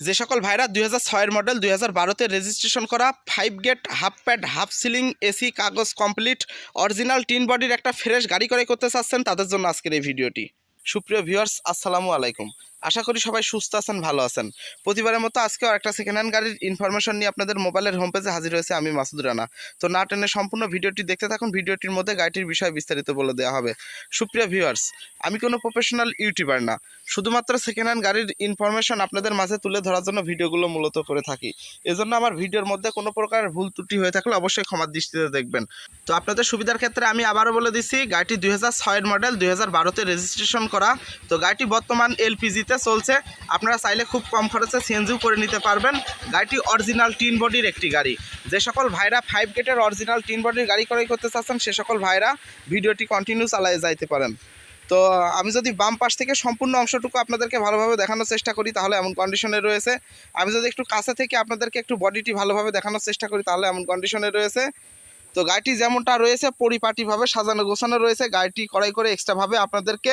যে সকল ভাইরা 2006 মডেল 2012-তে রেজিস্ট্রেশন করা 5 gate half pad half ceiling AC কাগজ কমপ্লিট অরিজিনাল টিন বডির একটা ফ্রেশ গাড়ি ক্রয় করতে চাচ্ছেন তাদের জন্য আজকের এই ভিডিওটি। সুপ্রিয় ভিউয়ার্স, আসসালামু আলাইকুম। আশা করি সবাই সুস্থ আছেন, ভালো আছেন। প্রতিবারের মতো আজকেও একটা সেকেন্ড হ্যান্ড গাড়ির ইনফরমেশন নিয়ে আপনাদের মোবাইলের হোম পেজে হাজির হয়েছে আমি মাসুদ রানা। তো না টেনে সম্পূর্ণ ভিডিওটি দেখতে থাকুন। ভিডিওটির মধ্যে গাড়িটির বিষয়ে বিস্তারিত বলে দেওয়া হবে। সুপ্রিয় ভিউয়ার্স, আমি কোনো প্রফেশনাল ইউটিউবার না, শুধুমাত্র সেকেন্ড হ্যান্ড গাড়ির ইনফরমেশন আপনাদের মাঝে তুলে ধরার জন্য ভিডিওগুলো মূলত করে থাকি। এজন্য আমার ভিডিওর মধ্যে কোনো প্রকার ভুল ত্রুটি হয়ে থাকলে অবশ্যই ক্ষমার দৃষ্টিতে দেখবেন। তো আপনাদের সুবিধার ক্ষেত্রে আমি আবারও বলে দিচ্ছি, গাড়িটি 2006 মডেল 2012-তে রেজিস্ট্রেশন করা। তো গাড়িটি বর্তমান এলপিজিতে চলছে। আপনারা চাইলে খুব কম খরচে সিএনজিও করে নিতে পারবেন। গাড়িটি অরিজিনাল টিন বডির একটি গাড়ি। যে সকল ভাইরা 5 গেটের অরিজিনাল টিন বডির গাড়ি ক্রয় করতে চাচ্ছেন সে সকল ভাইরা ভিডিওটি কন্টিনিউ চালিয়ে যাইতে পারেন। তো আমি যদি বাম পাশ থেকে সম্পূর্ণ অংশটুকু আপনাদেরকে ভালোভাবে দেখানোর চেষ্টা করি তাহলে এমন কন্ডিশনে রয়েছে। আমি যদি একটু কাছে থেকে আপনাদেরকে একটু বডিটি ভালোভাবে দেখানোর চেষ্টা করি তাহলে এমন কন্ডিশনে রয়েছে। তো গাড়িটি যেমনটা রয়েছে পরিপাটিভাবে সাজানো গোছানো রয়েছে। গাড়িটি ক্রয় করে এক্সট্রাভাবে আপনাদেরকে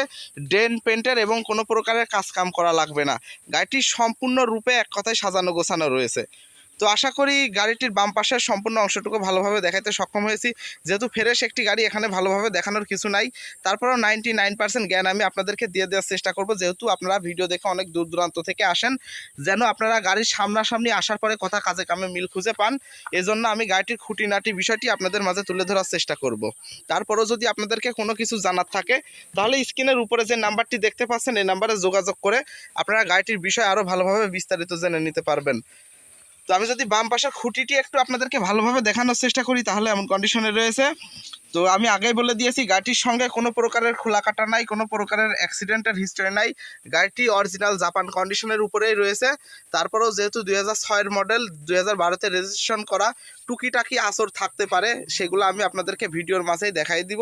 ড্রেন পেন্টের এবং কোনো প্রকারের কাজকাম করা লাগবে না। গাড়িটি সম্পূর্ণরূপে এক কথায় সাজানো গোছানো রয়েছে। তো আশা করি গাড়িটির বাম পাশের সম্পূর্ণ অংশটুকু ভালোভাবে দেখাতে সক্ষম হয়েছি। যেহেতু ফ্রেশ একটি গাড়ি, এখানে ভালোভাবে দেখানোর কিছু নাই। তারপরেও 99% জ্ঞান আমি আপনাদেরকে দিয়ে দেওয়ার চেষ্টা করব, যেহেতু আপনারা ভিডিও দেখে অনেক দূর দূরান্ত থেকে আসেন, যেন আপনারা গাড়ির সামনাসামনি আসার পরে কথা কাজে কামে মিল খুঁজে পান। এজন্য আমি গাড়িটির খুঁটিনাটি বিষয়টি আপনাদের মাঝে তুলে ধরার চেষ্টা করব। তারপরেও যদি আপনাদেরকে কোনো কিছু জানার থাকে তাহলে স্ক্রিনের উপরে যে নাম্বারটি দেখতে পাচ্ছেন এই নাম্বারে যোগাযোগ করে আপনারা গাড়িটির বিষয় আরও ভালোভাবে বিস্তারিত জেনে নিতে পারবেন। তো আমি যদি বাম পাশের খুঁটিটি একটু আপনাদেরকে ভালোভাবে দেখানোর চেষ্টা করি তাহলে এমন কন্ডিশনে রয়েছে। তো আমি আগেই বলে দিয়েছি, গাড়িটির সঙ্গে কোনো প্রকারের খোলা কাটা নাই, কোনো প্রকারের অ্যাক্সিডেন্টের হিস্ট্রি নাই। গাড়িটি অরিজিনাল জাপান কন্ডিশনের উপরেই রয়েছে। তারপরেও যেহেতু 2006 মডেল 2012-তে রেজিস্ট্রেশন করা, টুকিটাকি আঁচর থাকতে পারে, সেগুলো আমি আপনাদেরকে ভিডিওর মাঝেই দেখাই দিব।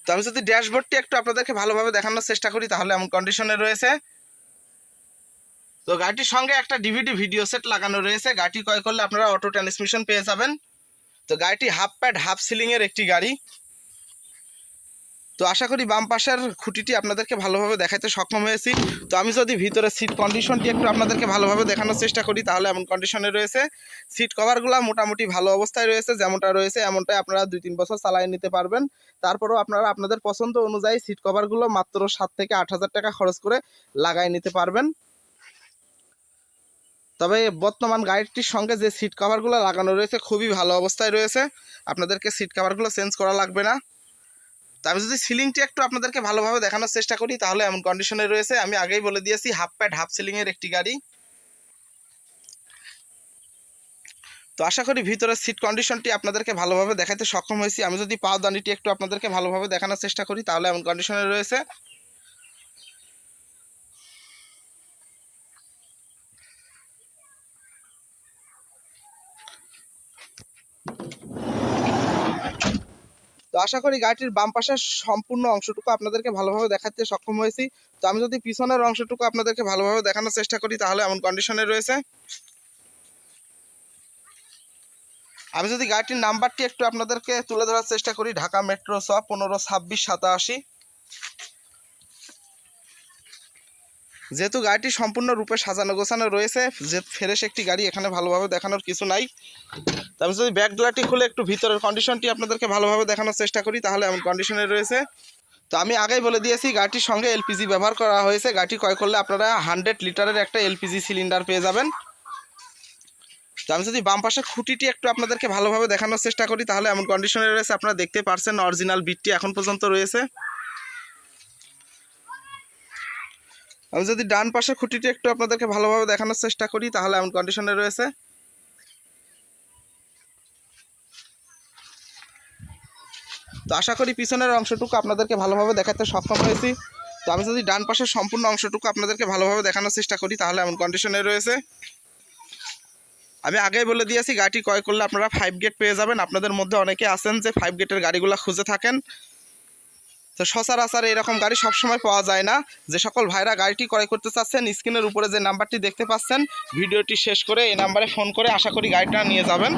তো আমি যদি ড্যাশবোর্ডটি একটু আপনাদেরকে ভালোভাবে দেখানোর চেষ্টা করি তাহলে এমন কন্ডিশনে রয়েছে। তো গাড়িটির সঙ্গে একটা ডিভিডি ভিডিও সেট লাগানো রয়েছে। গাড়িটি ক্রয় করলে আপনারা অটো ট্রান্সমিশন পেয়ে যাবেন। তো গাড়িটি হাফ প্যাড হাফ সিলিংয়ের একটি গাড়ি। তো আশা করি বাম পাশের খুঁটিটি আপনাদেরকে ভালোভাবে দেখাতে সক্ষম হয়েছি। তো আমি যদি ভিতরে সিট কন্ডিশনটি একটু আপনাদেরকে ভালোভাবে দেখানোর চেষ্টা করি তাহলে এমন কন্ডিশনে রয়েছে। সিট কভারগুলো মোটামুটি ভালো অবস্থায় রয়েছে, যেমনটা রয়েছে এমনটাই আপনারা 2-3 বছর চালিয়ে নিতে পারবেন। তারপরেও আপনারা আপনাদের পছন্দ অনুযায়ী সিট কভারগুলো মাত্র 7 থেকে 8,000 টাকা খরচ করে লাগাই নিতে পারবেন। তবে বর্তমান গাড়িটির সঙ্গে যে সিট কভারগুলো লাগানো রয়েছে খুবই ভালো অবস্থায় রয়েছে, আপনাদেরকে সিট কভারগুলো চেঞ্জ করা লাগবে না। তো আমি যদি সিলিংটি একটু আপনাদেরকে ভালোভাবে দেখানোর চেষ্টা করি তাহলে এমন কন্ডিশনে রয়েছে। আমি আগেই বলে দিয়েছি হাফ প্যাড হাফ সিলিংয়ের একটি গাড়ি। তো আশা করি ভিতরের সিট কন্ডিশনটি আপনাদেরকে ভালোভাবে দেখাতে সক্ষম হয়েছি। আমি যদি পাওদানিটি একটু আপনাদেরকে ভালোভাবে দেখানোর চেষ্টা করি তাহলে এমন কন্ডিশনে রয়েছে। তো আশা করি গাড়িটির বাম পাশের সম্পূর্ণ অংশটুকু আপনাদেরকে ভালোভাবে দেখাতে সক্ষম হয়েছি। তো আমি যদি পিছনের অংশটুকু আপনাদেরকে ভালোভাবে দেখানোর চেষ্টা করি তাহলে এমন কন্ডিশনে রয়েছে। আমি যদি গাড়িটির নাম্বারটি একটু আপনাদেরকে তুলে ধরার চেষ্টা করি, ঢাকা মেট্রো স 152687। যেহেতু গাড়িটি সম্পূর্ণরূপে সাজানো গোছানো রয়েছে, যে ফ্রেশ একটি গাড়ি, এখানে ভালোভাবে দেখানোর কিছু নাই। তো আমি যদি ব্যাক ডোরটি খুলে একটু ভিতরের কন্ডিশনটি আপনাদেরকে ভালোভাবে দেখানোর চেষ্টা করি তাহলে এমন কন্ডিশনে রয়েছে। তো আমি আগেই বলে দিয়েছি গাড়িটির সঙ্গে এলপিজি ব্যবহার করা হয়েছে। গাড়িটি ক্রয় করলে আপনারা 100 লিটারের একটা এলপিজি সিলিন্ডার পেয়ে যাবেন। তো আমি যদি বাম পাশের খুঁটিটি একটু আপনাদেরকে ভালোভাবে দেখানোর চেষ্টা করি তাহলে এমন কন্ডিশনে রয়েছে। আপনারা দেখতে পারছেন অরিজিনাল বিটটি এখন পর্যন্ত রয়েছে। আমি যদি ডান পাশের খুঁটিটি একটু আপনাদেরকে ভালোভাবে দেখানোর চেষ্টা করি তাহলে এমন কন্ডিশনে রয়েছে। তো আশা করি পিছনের অংশটুকু আপনাদেরকে ভালোভাবে দেখাতে সক্ষম হয়েছি। তো আমি যদি ডান পাশের সম্পূর্ণ অংশটুকু আপনাদেরকে ভালোভাবে দেখানোর চেষ্টা করি তাহলে এমন কন্ডিশনে রয়েছে। আমি আগেই বলে দিয়েছি গাড়িটি ক্রয় করলে আপনারা 5 গেট পেয়ে যাবেন। আপনাদের মধ্যে অনেকে আছেন যে 5 গেটের গাড়িগুলো খুঁজে থাকেন। তো সচরাচর এরকম গাড়ি সবসময় পাওয়া যায় না। যে সকল ভাইরা গাড়িটি ক্রয় করতে চাচ্ছেন স্ক্রিনের উপরে যে নাম্বারটি দেখতে পাচ্ছেন, ভিডিওটি শেষ করে এই নাম্বারে ফোন করে আশা করি গাড়িটা নিয়ে যাবেন।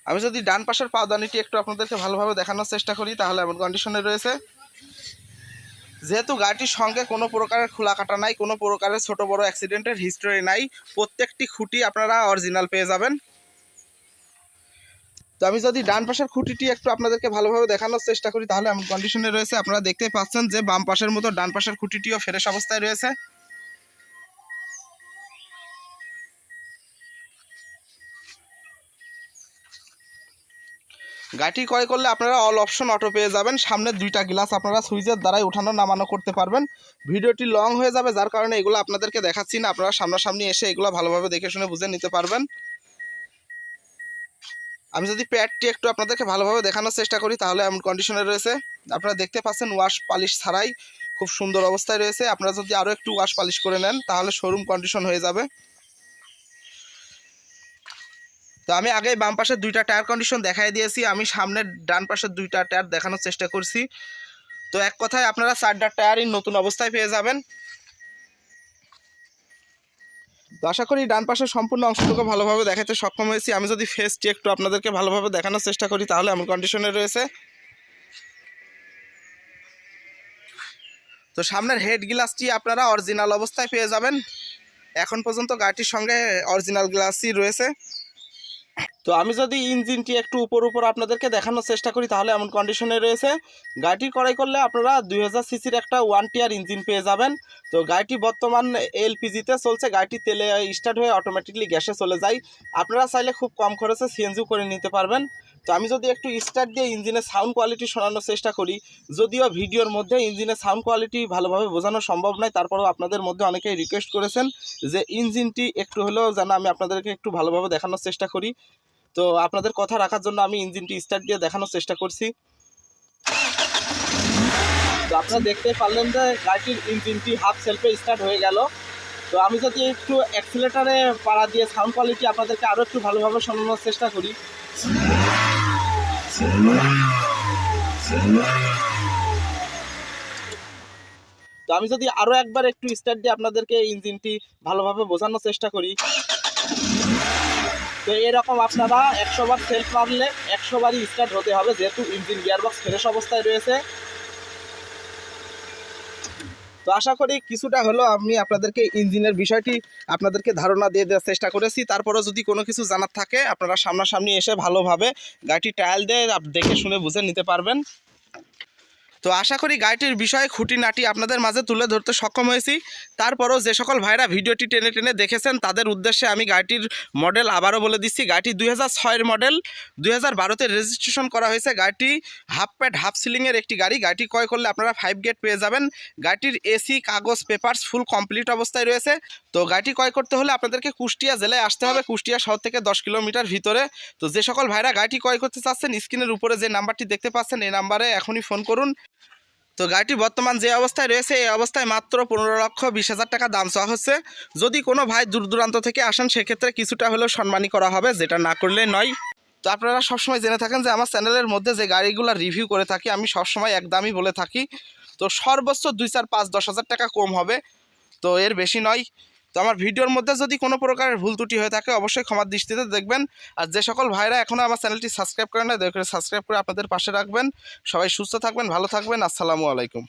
আমি যদি ডান পাশের পাওদানিটি একটু আপনাদেরকে ভালোভাবে দেখানোর চেষ্টা করি তাহলে এমন কন্ডিশনে রয়েছে। যেহেতু গাড়িটির সঙ্গে কোনো প্রকারের খোলা কাটা নাই, কোনো প্রকারের ছোট বড় অ্যাক্সিডেন্টের হিস্টোরি নাই, প্রত্যেকটি খুঁটি আপনারা অরিজিনাল পেয়ে যাবেন। তো আমি যদি ডান পাশের খুঁটিটি একটু আপনাদেরকে ভালোভাবে দেখানোর চেষ্টা করি তাহলে এমন কন্ডিশনে রয়েছে। আপনারা দেখতেই পাচ্ছেন যে বাম পাশের মতো ডান পাশের খুঁটিটিও ফ্রেশ অবস্থায় রয়েছে। গাড়িটি ক্রয় করলে আপনারা অল অপশন অটো পেয়ে যাবেন। সামনের দুইটা গ্লাস আপনারা সুইচের দ্বারাই ওঠানো নামানো করতে পারবেন। ভিডিওটি লং হয়ে যাবে, যার কারণে এগুলো আপনাদেরকে দেখাচ্ছি না, আপনারা সামনাসামনি এসে এগুলো ভালোভাবে দেখে শুনে বুঝে নিতে পারবেন। আমি যদি প্যাডটি একটু আপনাদেরকে ভালোভাবে দেখানোর চেষ্টা করি তাহলে এমন কন্ডিশনে রয়েছে। আপনারা দেখতে পাচ্ছেন ওয়াশ পালিশ ছাড়াই খুব সুন্দর অবস্থায় রয়েছে। আপনারা যদি আরও একটু ওয়াশ পালিশ করে নেন তাহলে শোরুম কন্ডিশন হয়ে যাবে। তো আমি আগে বাম পাশের দুইটা টায়ার কন্ডিশন দেখাই দিয়েছি, আমি সামনের ডান পাশের দুইটা টায়ার দেখানোর চেষ্টা করছি। তো এক কথায় আপনারা 4টা টায়ারই নতুন অবস্থায় পেয়ে যাবেন। তো আশা করি ডান পাশের সম্পূর্ণ অংশটুকু ভালোভাবে দেখাতে সক্ষম হয়েছি। আমি যদি ফেসটি একটু আপনাদেরকে ভালোভাবে দেখানোর চেষ্টা করি তাহলে এমন কন্ডিশনে রয়েছে। তো সামনের হেড গ্লাসটি আপনারা অরিজিনাল অবস্থায় পেয়ে যাবেন। এখন পর্যন্ত গাড়িটির সঙ্গে অরিজিনাল গ্লাসই রয়েছে। তো আমি যদি ইঞ্জিনটি একটু উপর আপনাদেরকে দেখানোর চেষ্টা করি তাহলে এমন কন্ডিশনে রয়েছে। গাড়িটি ক্রয় করলে আপনারা 2000 সিসির একটা 1 টিয়ার ইঞ্জিন পেয়ে যাবেন। তো গাড়িটি বর্তমান এলপিজিতে চলছে, গাড়িটি তেলে স্টার্ট হয়ে অটোমেটিকলি গ্যাসে চলে যায়। আপনারা চাইলে খুব কম খরচে সিএনজিও করে নিতে পারবেন। তো আমি যদি একটু স্টার্ট দিয়ে ইঞ্জিনের সাউন্ড কোয়ালিটি শোনানোর চেষ্টা করি, যদিও ভিডিওর মধ্যে ইঞ্জিনের সাউন্ড কোয়ালিটি ভালোভাবে বোঝানো সম্ভব নয়, তারপরেও আপনাদের মধ্যে অনেকেই রিকোয়েস্ট করেছেন যে ইঞ্জিনটি একটু হলেও যেন আমি আপনাদেরকে একটু ভালোভাবে দেখানোর চেষ্টা করি। তো আপনাদের কথা রাখার জন্য আমি ইঞ্জিনটি স্টার্ট দিয়ে দেখানোর চেষ্টা করছি। তো আপনারা দেখতে পারলেন যে গাড়িটির ইঞ্জিনটি হাফ সেলফে স্টার্ট হয়ে গেল। তো আমি যদি একটু অ্যাক্সিলেটারে পাড়া দিয়ে সাউন্ড কোয়ালিটি আপনাদেরকে আরও একটু ভালোভাবে শোনানোর চেষ্টা করি। তো আমি যদি আরও একবার একটু স্টার্ট দিয়ে আপনাদেরকে ইঞ্জিনটি ভালোভাবে বোঝানোর চেষ্টা করি। তো এরকম আপনারা 100 বার সেলফ মারলে 100 বারই স্টার্ট হতে হবে, যেহেতু ইঞ্জিন গিয়ারবক্স ফ্রেশ অবস্থায় রয়েছে। তো আশা করি কিছুটা হলো আমি আপনাদেরকে ইঞ্জিনের বিষয়টি আপনাদেরকে ধারণা দিয়ে দেওয়ার চেষ্টা করেছি। তারপরেও যদি কোনো কিছু জানার থাকে আপনারা সামনাসামনি এসে ভালোভাবে গাড়িটি ট্রায়াল দিয়ে দেখে শুনে বুঝে নিতে পারবেন। তো আশা করি গাড়িটির বিষয়ে খুঁটিনাটি আপনাদের মাঝে তুলে ধরতে সক্ষম হয়েছি। তারপরও যে সকল ভাইরা ভিডিওটি টেনে টেনে দেখেছেন তাদের উদ্দেশ্যে আমি গাড়িটির মডেল আবারও বলে দিচ্ছি। গাড়িটি 2006-এর মডেল, 2012-তে রেজিস্ট্রেশন করা হয়েছে। গাড়িটি হাফ প্যাড হাফ সিলিংয়ের একটি গাড়ি। গাড়িটি ক্রয় করলে আপনারা 5 গেট পেয়ে যাবেন। গাড়িটির এসি কাগজ পেপারস ফুল কমপ্লিট অবস্থায় রয়েছে। তো গাড়িটি ক্রয় করতে হলে আপনাদেরকে কুষ্টিয়া জেলায় আসতে হবে, কুষ্টিয়া শহর থেকে 10 কিলোমিটার ভিতরে। তো যে সকল ভাইরা গাড়িটি ক্রয় করতে চাচ্ছেন স্ক্রিনের উপরে যে নাম্বারটি দেখতে পাচ্ছেন এই নাম্বারে এখনই ফোন করুন। তো গাড়িটি বর্তমান যে অবস্থায় রয়েছে এই অবস্থায় মাত্র 15,20,000 টাকা দাম চাওয়া হচ্ছে। যদি কোনো ভাই দূর দূরান্ত থেকে আসেন সেক্ষেত্রে কিছুটা হলেও সম্মানী করা হবে, যেটা না করলে নয়। তো আপনারা সবসময় জেনে থাকেন যে আমার চ্যানেলের মধ্যে যে গাড়িগুলো রিভিউ করে থাকি আমি সবসময় একদমই বলে থাকি। তো সর্বোচ্চ 2, 4, 5, 10,000 টাকা কম হবে, তো এর বেশি নয়। তো আমার ভিডিওর মধ্যে যদি কোনো প্রকারের ভুল ত্রুটি হয়ে থাকে অবশ্যই ক্ষমার দৃষ্টিতে দেখবেন। আর যে সকল ভাইরা এখনও আমার চ্যানেলটি সাবস্ক্রাইব করেন না দয়া করে সাবস্ক্রাইব করে আপনাদের পাশে রাখবেন। সবাই সুস্থ থাকবেন, ভালো থাকবেন। আসসালামু আলাইকুম।